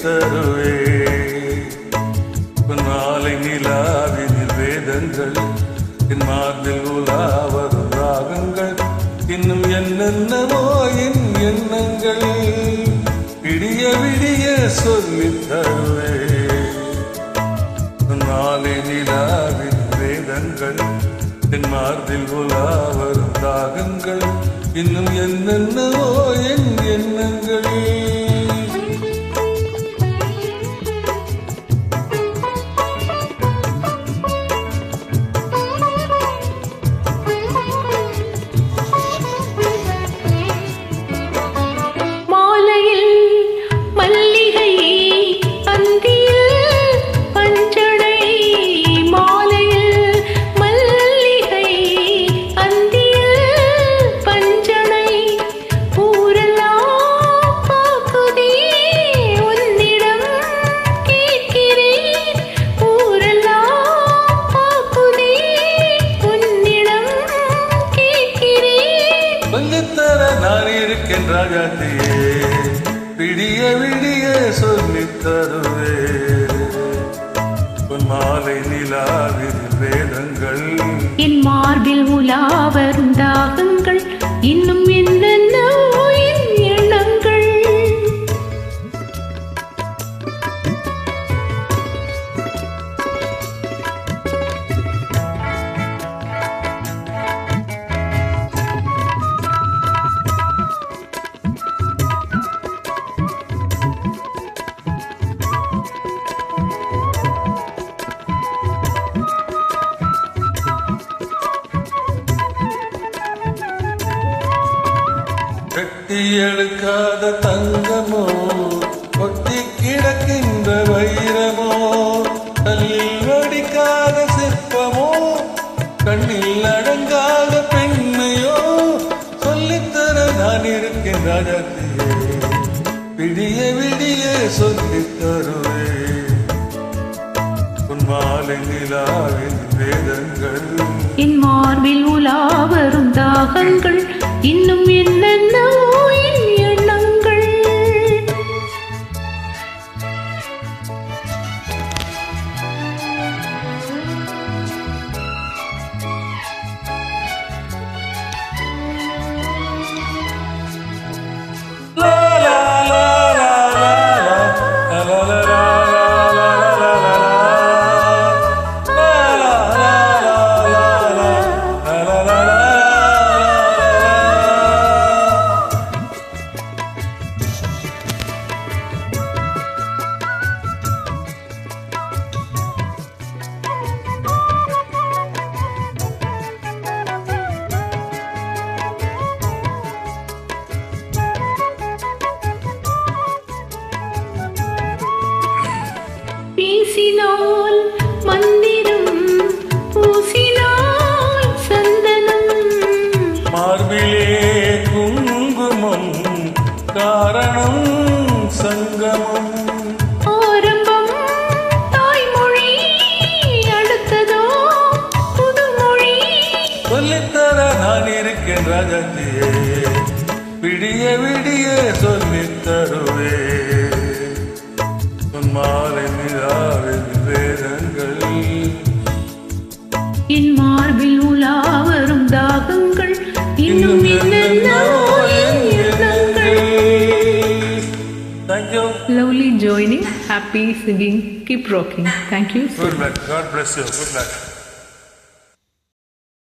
தருவே நாளை நிலாவினில் வேதங்கள் என் மார்பில் உலாவரும் ராகங்கள் இன்னும் என்னென்னவோ என் எண்ணங்கள் விடிய விடிய சொல்லித் தருவே நாளை நிலாவின் வேதங்கள் என் மார்பில் உலாவரும் ராகங்கள் இன்னும் என்னென்னவோ என் எண்ணங்கள் நான் இருக்கேன் ராஜாத்தியே விடிய விடிய சொல்லித் தருவே உன் மாலை நிலாவில் வேதங்கள் என் மார்பில் உலாவரும் தாகங்கள் இன்னும் என்னென்னவோ என் எண்ணங்கள் கட்டி எடுக்காத தங்கமோ கொட்டி கிடக்கின்ற வைரமோ கல்லில் வடிக்காத சிற்பமோ கண்ணில் அடங்காத பெண்மையோ சொல்லித்தர நான் இருக்கேன் ராஜாத்தியே விடிய விடிய சொல்லித் தருவே உன் மாலை நிலாவின் வேதங்கள் என் மார்பில் உலாவரும் தாகங்கள் இன்னும் என்னென்னவோ என் எண்ணங்கள் பேசினால் மந்திரம் பூசினால் சந்தனம் மார்பிலே குங்குமம் காரணம் சங்கமம் ஆரம்பம் தாய்மொழி அடுத்ததோ புதுமொழி சொல்லித்தர நான் இருக்கேன் ராஜாத்தியே விடிய விடிய சொல்லித் தருவே மாலை நிலாவில் வேதங்கள் என் மார்பில் உலாவரும் தாகங்கள் இன்னும் என்னென்னவோ என் எண்ணங்கள். Thank you. Lovely joining, happy singing, keep rocking. Thank you. Good luck. God bless you. Good luck.